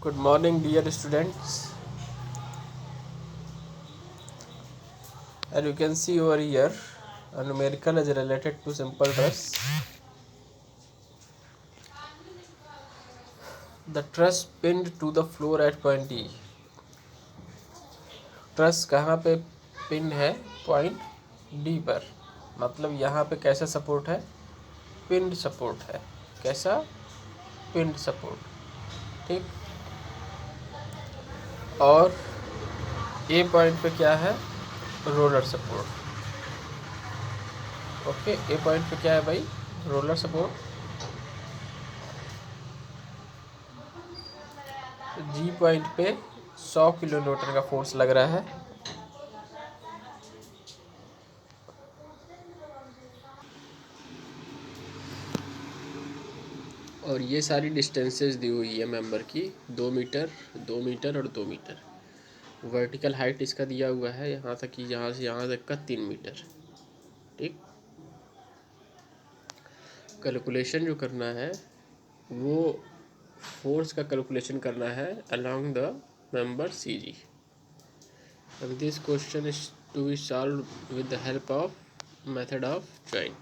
Good morning, dear students. And you can see over here, a numerical is related to simple truss. The truss pinned to the floor at point E. Truss कहाँ पे pin है? Point D पर। मतलब यहाँ पे कैसा support है? Pinned support है। कैसा? Pinned support. ठीक। और ए पॉइंट पे क्या है? Roller support. ओके, ए पॉइंट पे क्या है भाई? Roller support. जी पॉइंट पे 100 किलो न्यूटन का फोर्स लग रहा है। और ये सारी डिस्टेंसेस दी हुई है मेंबर की, 2 मीटर, 2 मीटर और 2 मीटर। वर्टिकल हाइट इसका दिया हुआ है यहाँ तक कि यहाँ से यहाँ तक का 3 मीटर। ठीक। कैलकुलेशन जो करना है वो फोर्स का कैलकुलेशन करना है along the member C G. And this question is to be solve with the help of method of joint.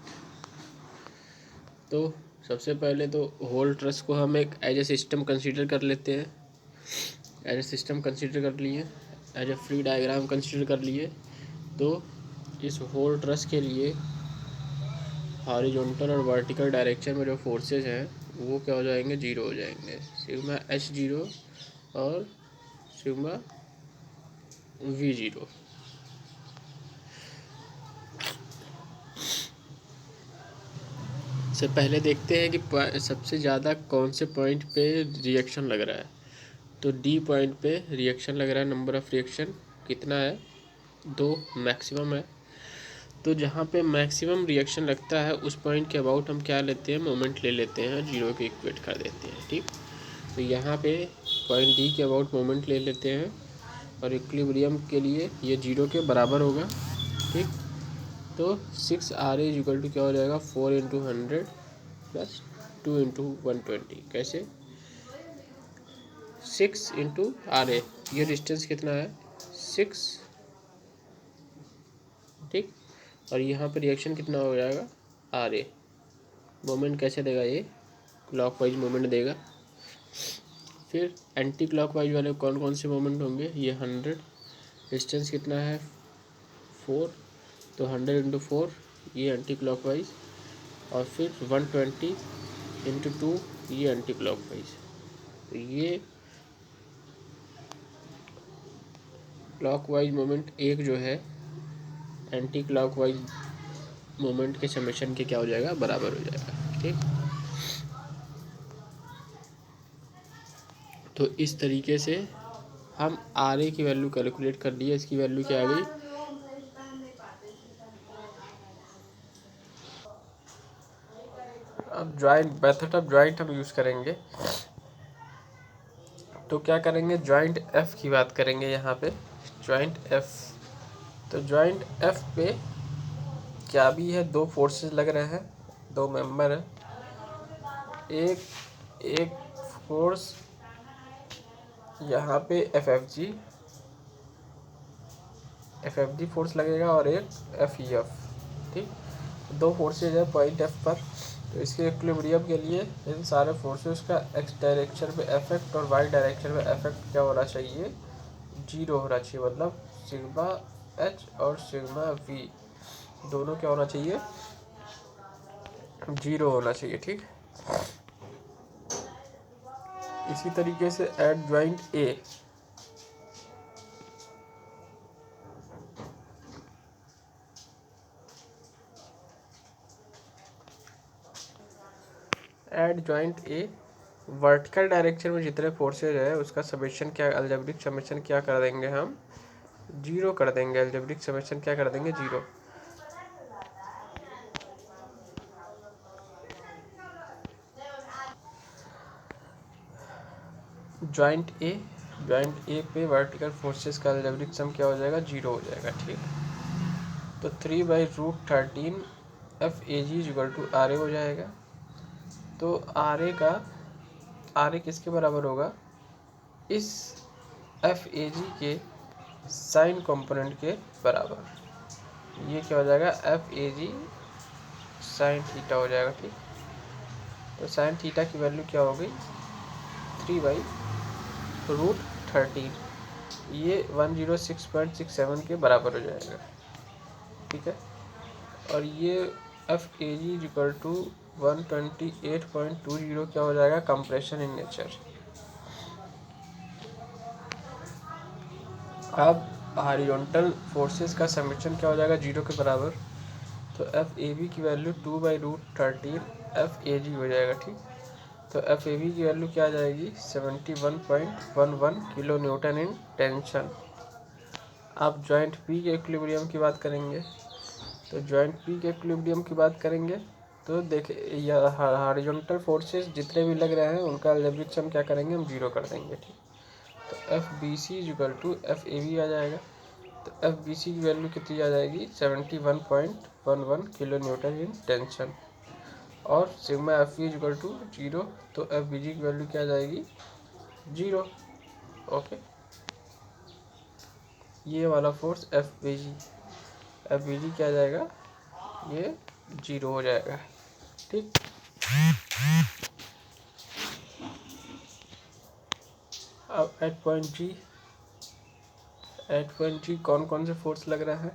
तो सबसे पहले तो होल ट्रस को हम एक एज ए सिस्टम कंसीडर कर लेते हैं। एज ए सिस्टम कंसीडर कर लिए, as a free diagram consider कर लिए। तो इस होल ट्रस के लिए हॉरिजॉन्टल और वर्टिकल डायरेक्शन में जो फोर्सेस हैं वो क्या हो जाएंगे? जीरो हो जाएंगे। सिग्मा एच जीरो और सिग्मा वी जीरो। से पहले देखते हैं कि सबसे ज़्यादा कौन से पॉइंट पे रिएक्शन लग रहा है। तो डी पॉइंट पे रिएक्शन लग रहा है। नंबर ऑफ रिएक्शन कितना है? 2 मैक्सिमम है। तो जहाँ पे मैक्सिमम रिएक्शन लगता है उस पॉइंट के अबाउट हम क्या लेते हैं? मोमेंट ले लेते हैं, जीरो के इक्वेट कर देते हैं। ठीक। तो यहाँ पे पॉइंट डी के अबाउट मोमेंट ले लेते हैं और इक्विलिब्रियम के लिए ये जीरो के बराबर होगा। ठीक। तो 6 आर ए इक्वल टू क्या हो जाएगा? 4 इंटू 100 प्लस 2 इंटू 120। कैसे? 6 इंटू आर ए। ये डिस्टेंस कितना है? 6। ठीक। और यहाँ पर रिएक्शन कितना हो जाएगा? R A. मोमेंट कैसे देगा? ये क्लॉकवाइज मोमेंट देगा। फिर एंटी क्लॉकवाइज वाले कौन कौन से मोमेंट होंगे? ये 100। डिस्टेंस कितना है? 4। तो 100 इंटू 4 ये एंटी क्लॉकवाइज। और फिर 120 इंटू 2 ये एंटी क्लॉकवाइज। तो ये क्लॉकवाइज मोमेंट एक जो है एंटी क्लॉकवाइज मोमेंट के समेशन के क्या हो जाएगा? बराबर हो जाएगा। ठीक। तो इस तरीके से हम आर ए की वैल्यू कैलकुलेट कर लिए। इसकी वैल्यू क्या आ गई? अब जॉइंट मेथड ऑफ जॉइंट हम यूज़ करेंगे। तो क्या करेंगे? जॉइंट एफ की बात करेंगे यहाँ पे। Joint F. तो जॉइंट एफ पे क्या भी है? 2 फोर्सेस लग रहे हैं, 2 मेंबर हैं। एक एक फोर्स यहाँ पे एफ एफ जी फोर्स लगेगा और एक एफ ई एफ। ठीक। 2 फोर्सेज है पॉइंट एफ पर। तो इसके इक्विलिब्रियम के लिए इन सारे फोर्सेस का एक्स डायरेक्शन में इफेक्ट और वाई डायरेक्शन में इफेक्ट क्या होना चाहिए? जीरो होना चाहिए। मतलब सिग्मा एच और सिग्मा वी दोनों क्या होना चाहिए? जीरो होना चाहिए। ठीक। इसी तरीके से एट जॉइंट ए। एट जॉइंट ए वर्टिकल डायरेक्शन में जितने फोर्सेज है उसका समेशन क्या, अलजेब्रिक समेशन क्या कर देंगे हम? जीरो कर देंगे। अलजेब्रिक समेशन क्या कर देंगे? जीरो। जॉइंट ए पे वर्टिकल फोर्सेस का अलजेब्रिक सम क्या हो जाएगा? जीरो हो जाएगा। ठीक। तो 3/√13 F A G equal to R A हो जाएगा। तो आर ए किसके बराबर होगा? इस एफ ए जी के साइन कंपोनेंट के बराबर। ये क्या हो जाएगा, F A G sine theta हो जाएगा। ठीक, तो साइन थीटा की वैल्यू क्या हो गई, 3/√13, ये 106.67 के बराबर हो जाएगा। ठीक है, और ये F A G equal to 128.20 क्या हो जाएगा, कंप्रेशन इन नेचर। अब हॉरिजॉन्टल फोर्सेस का समेशन क्या हो जाएगा, 0 के बराबर। तो एफ ए बी की वैल्यू 2/√13 एफ ए जी हो जाएगा। ठीक, तो एफ ए बी की वैल्यू क्या आ जाएगी, 71.11 किलो न्यूटन इन टेंशन। आप जॉइंट पी के इक्विलिब्रियम की बात करेंगे, तो जॉइंट पी के इक्विलिब्रियम की बात करेंगे तो देखिए यह हॉरिजॉन्टल फोर्सेस जितने भी लग रहे हैं उनका अलजेब्रिक सम क्या करेंगे, हम 0 कर देंगे। ठीक, तो F B C equal to F A B आ जाएगा। तो एफ बी सी की वैल्यू कितनी आ जाएगी, 71.11 किलो न्यूटन इन टेंशन। और sigma F B equal to 0, तो एफ बी जी की वैल्यू क्या आ जाएगी, 0। ओके, ये वाला फोर्स एफ बी जी क्या आ जाएगा, ये 0 हो जाएगा। ठीक, अब एट पॉइंट जी कौन कौन से फोर्स लग रहा है,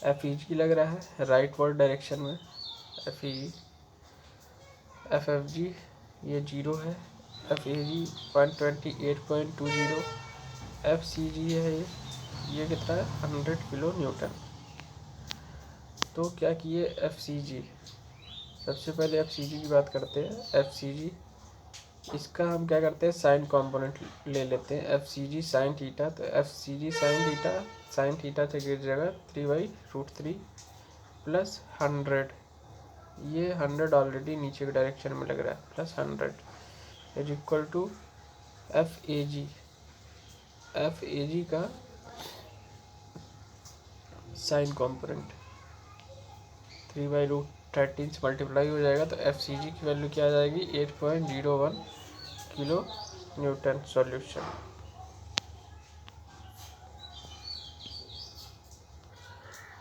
एफ ई जी लग रहा है राइट वर्ड डायरेक्शन में, एफ ई जी, एफ एफ जी ये 0 है, F A ji 128.20, F C जी है ये कितना है, 100 किलो न्यूटन। तो क्या किए एफ सी जी, सबसे पहले एफ सी जी की बात करते हैं। एफ सी जी इसका हम क्या करते हैं, साइन कंपोनेंट ले लेते हैं, एफ सी जी साइन थीटा। तो एफ सी जी साइन थीटा से गिर जाएगा 3/√3 प्लस 100, ये 100 ऑलरेडी नीचे के डायरेक्शन में लग रहा है, plus 100 is equal to F A G का साइन कंपोनेंट 3/√13 से मल्टीप्लाई हो जाएगा। तो एफ सी जी की वैल्यू क्या आ जाएगी, 8.01 किलो न्यूटन। सॉल्यूशन,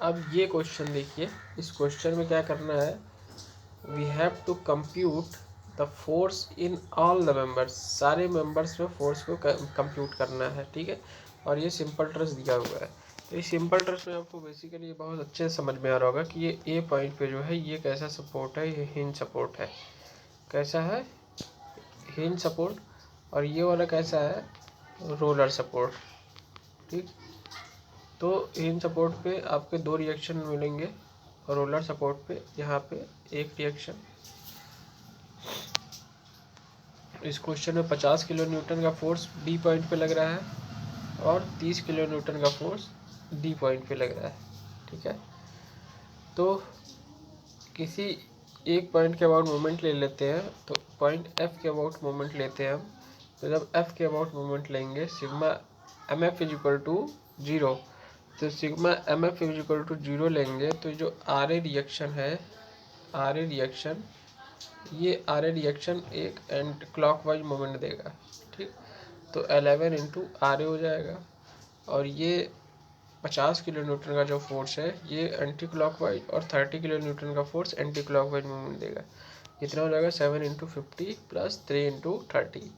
अब ये क्वेश्चन देखिए, इस क्वेश्चन में क्या करना है, we have to compute the force in all the members, सारे मेंबर्स में फोर्स को कंप्यूट करना है। ठीक है, और ये सिंपल ट्रस्ट दिया हुआ है। तो इस सिंपल ट्रस्ट में आपको बेसिकली ये बहुत अच्छे से समझ में आ रहा होगा कि ये ए पॉइंट पे जो है ये कैसा सपोर्ट है, ये हिंज सपोर्ट है। कैसा है, हिंज सपोर्ट। और ये वाला कैसा है, रोलर सपोर्ट। ठीक, तो हिंज सपोर्ट पे आपके 2 रिएक्शन मिलेंगे और रोलर सपोर्ट पे यहाँ पे एक रिएक्शन। इस क्वेश्चन में 50 किलो न्यूटन का फोर्स बी पॉइंट पे लग रहा है और 30 किलो न्यूटन का फोर्स डी पॉइंट पे लग रहा है। ठीक है, तो किसी एक पॉइंट के अबाउट मोमेंट ले लेते हैं, तो पॉइंट एफ के अबाउट मोमेंट लेते हैं हम। तो जब एफ के अबाउट मोमेंट लेंगे, sigma M F is equal to 0, तो sigma M F is equal to 0 लेंगे तो जो आर ए रिएक्शन है, आर ए रिएक्शन, ये आर ए रिएक्शन एक एंटी क्लॉकवाइज मोमेंट देगा। ठीक, तो 11 इंटू आर ए हो जाएगा। और ये 50 किलो न्यूटन का जो फोर्स है ये एंटी क्लॉकवाइज, और 30 किलो न्यूटन का फोर्स एंटी क्लॉकवाइज मूवमेंट देगा। कितना हो जाएगा, 7 इंटू 50 प्लस 3 इंटू 30।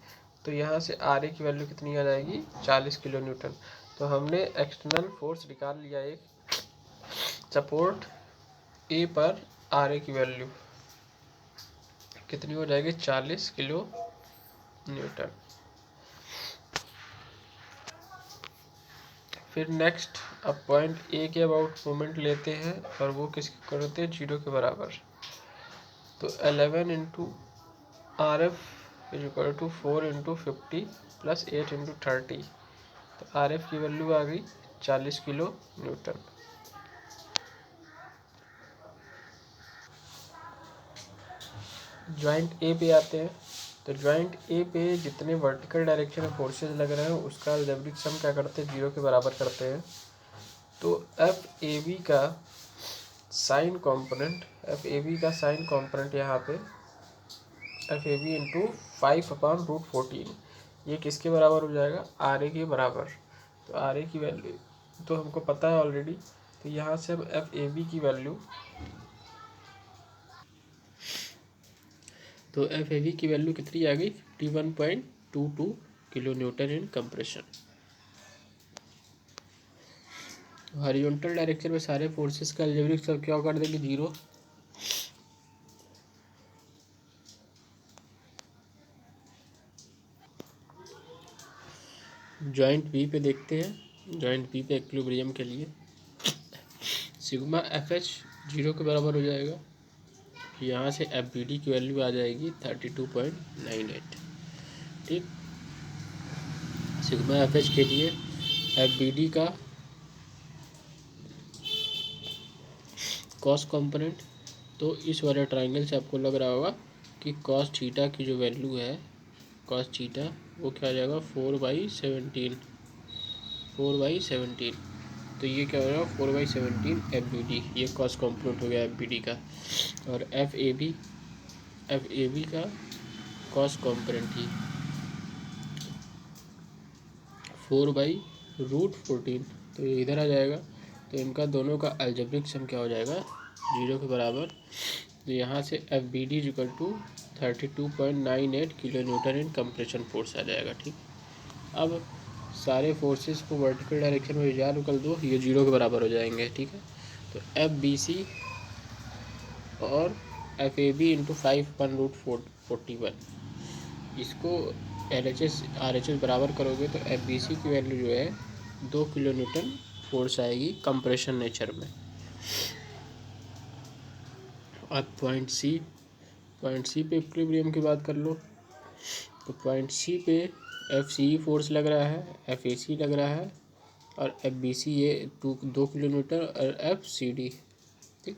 तो यहाँ से आर ए की वैल्यू कितनी आ जाएगी, 40 किलो न्यूटन। तो हमने एक्सटर्नल फोर्स निकाल लिया एक, सपोर्ट ए पर आर ए की वैल्यू कितनी हो जाएगी, 40 किलो न्यूटन। फिर नेक्स्ट अब पॉइंट ए के अबाउट मोमेंट लेते हैं और वो किसके करते हैं, 0 के बराबर। तो 11 into R F is equal to 4 into 50 plus 8 into 30। तो आर एफ की वैल्यू आ गई 40 किलो न्यूटन। जॉइंट ए पे आते हैं। तो जॉइंट ए पे जितने वर्टिकल डायरेक्शन में फोर्सेस लग रहे हैं उसका अलजेब्रिक सम क्या करते हैं, 0 के बराबर करते हैं। तो एफ ए बी का साइन कंपोनेंट यहाँ पे एफ ए बी इंटू 5/√14, ये किसके बराबर हो जाएगा, आर ए के बराबर। तो आर ए की वैल्यू तो हमको पता है ऑलरेडी, तो यहाँ से हम एफ ए बी की वैल्यू, तो एफ ए बी की वैल्यू कितनी आ गई, 51.22 kilo newton in compression. Horizontal direction में सारे फोर्सेस का अलजेब्रिक सब क्या कर देंगे, जीरो। जॉइंट बी पे देखते हैं, जॉइंट बी पे इक्विलिब्रियम के लिए सिग्मा एफ एच जीरो के बराबर हो जाएगा। यहाँ से एफ बी डी की वैल्यू आ जाएगी 32.98। ठीक, सिग्मा एफ एच के लिए एफ बी डी का कॉस कंपोनेंट, तो इस वाले ट्राइंगल से आपको लग रहा होगा कि कॉस थीटा की जो वैल्यू है, कॉस थीटा वो क्या आ जाएगा 4/17, 4/17। तो ये क्या हो जाएगा 4/17 एफ बी डी, ये कॉस कंपोनेंट हो गया एफ बी डी का। और एफ ए बी का कॉस कंपोनेंट ही 4/√14, तो ये इधर आ जाएगा। तो इनका दोनों का अलजेब्रिक सम क्या हो जाएगा, जीरो के बराबर। तो यहाँ से F B D equal to 32.98 kilo newton in compression force आ जाएगा। ठीक, अब सारे फोर्सेस को वर्टिकल डायरेक्शन में विचार कर दो, ये जीरो के बराबर हो जाएंगे। ठीक है, तो एफ बी सी और एफ ए बी इंटू 5/√41, इसको L H S R H S बराबर करोगे तो एफ बी सी की वैल्यू जो है 2 किलो न्यूटन फोर्स आएगी कंप्रेशन नेचर में। अब पॉइंट सी पे इक्विलिब्रियम की बात कर लो, तो पॉइंट सी पे एफ सी फोर्स लग रहा है, एफ ए सी लग रहा है, और एफ बी सी ये 2 किलो न्यूटन और एफ सी डी। ठीक,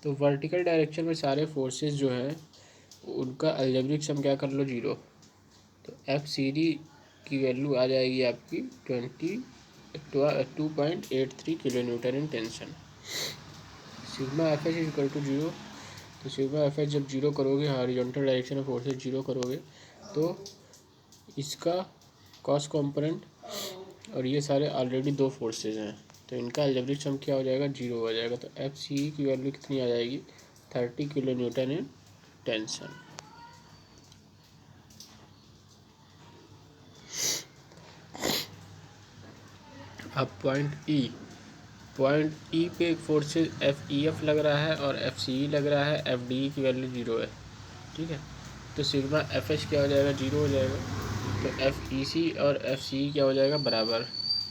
तो वर्टिकल डायरेक्शन में सारे फोर्सेस जो हैं उनका अलजेब्रिक सम क्या कर लो, जीरो। तो एफ सी डी की वैल्यू आ जाएगी आपकी 2.83 kilo newton in tension. Sigma F H equal to zero, तो सिग्मा एफ एच जब जीरो करोगे, हॉरिजॉन्टल डायरेक्शन में फोर्सेस जीरो करोगे, तो इसका कॉस कंपोनेंट और ये सारे ऑलरेडी दो फोर्सेस हैं, तो इनका अलजेब्रिक सम क्या हो जाएगा, जीरो हो जाएगा। तो एफ सी की वैल्यू कितनी आ जाएगी, 30 किलो न्यूटन इन टेंशन। अब पॉइंट ई पे फोर्सेस एफ ई एफ लग रहा है और एफ सी ई लग रहा है, एफ डी की वैल्यू जीरो है। ठीक है, तो सिग्मा एफ एच क्या हो जाएगा, जीरो हो जाएगा। तो एफ ई सी और एफ सी ई क्या हो जाएगा, बराबर।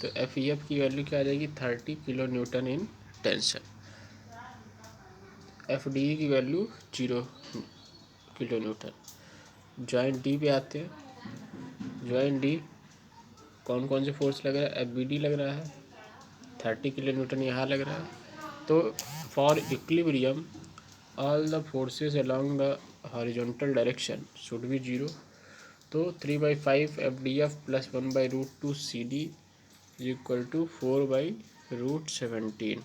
तो एफ ई एफ की वैल्यू क्या आ जाएगी, 30 kilo newton in tension. F D E की value 0 kilo newton. Joint D पे आते हैं, जॉइंट डी कौन कौन से फोर्स लग रहा है, एफ बी डी लग रहा है, 30 किलो न्यूटन यहाँ लग रहा है। तो for equilibrium all the forces along the horizontal direction should be zero. तो 3/5 F D F plus 1/√2 C D is equal to 4/√17।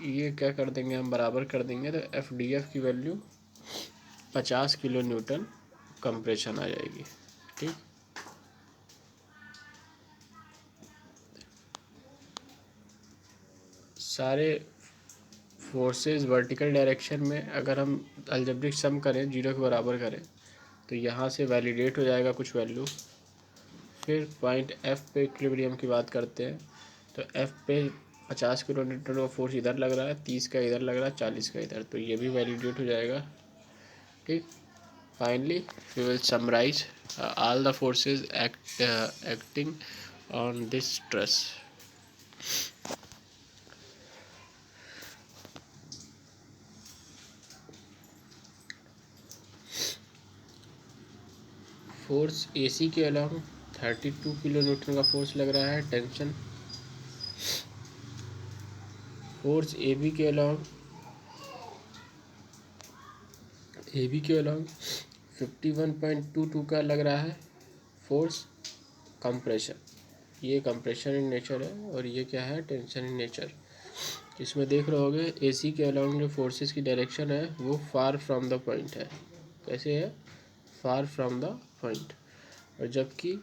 ये क्या कर देंगे हम, बराबर कर देंगे, तो एफ डी एफ की वैल्यू 50 किलो न्यूटन कंप्रेशन आ जाएगी। ठीक, सारे फोर्सेस वर्टिकल डायरेक्शन में अगर हम अलजेब्रिक सम करें, जीरो के बराबर करें, तो यहाँ से वैलिडेट हो जाएगा कुछ वैल्यू। फिर पॉइंट एफ पे इक्विलिब्रियम की बात करते हैं, तो एफ पे 50 किलो न्यूटन का फोर्स इधर लग रहा है, 30 का इधर लग रहा है, 40 का इधर, तो ये भी वैलिडेट हो जाएगा। ठीक, finally we will summarise all the forces acting on this stress. Force AC के अलावा 32 किलो न्यूटन का फोर्स लग रहा है टेंशन। फोर्स ए बी के अलावा 51.22 का लग रहा है फोर्स कंप्रेशन। ये कंप्रेशन इन नेचर है और ये क्या है, टेंशन इन नेचर। इसमें देख रहे होगे एसी के अलाउंग जो फोर्सेस की डायरेक्शन है वो फार फ्रॉम द पॉइंट है। कैसे है, फार फ्रॉम द पॉइंट। और जबकि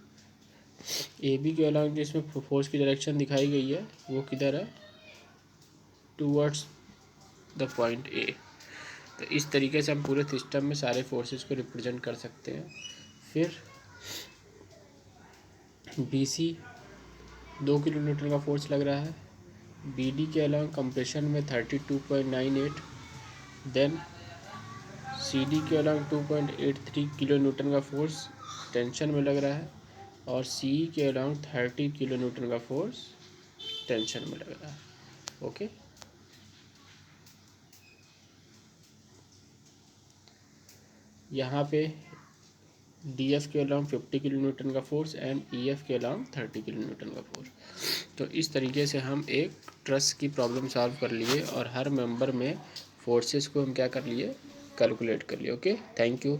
ए बी के अलॉन्ग जिसमें फोर्स की डायरेक्शन दिखाई गई है वो किधर है, टूवर्ड्स द पॉइंट ए। तो इस तरीके से हम पूरे सिस्टम में सारे फोर्सेस को रिप्रेजेंट कर सकते हैं। फिर बी सी 2 किलोमीटर का फोर्स लग रहा है, बी डी के अलॉन्ग कंप्रेशन में 32.98, देन सी डी के अलॉन्ग 2.83 किलो न्यूटन का फोर्स टेंशन में लग रहा है, और सी ई के अलॉन्ग 30 किलो न्यूटन का फोर्स टेंशन में लग रहा है। ओके, यहाँ पे डी एफ के अलॉन्ग 50 किलो न्यूटन का फोर्स एंड ई एफ के अलॉन्ग 30 किलो न्यूटन का फोर्स। तो इस तरीके से हम एक ट्रस की प्रॉब्लम सॉल्व कर लिए और हर मेंबर में फोर्सेस को हम क्या कर लिए, कैलकुलेट कर लिए। Okay, thank you.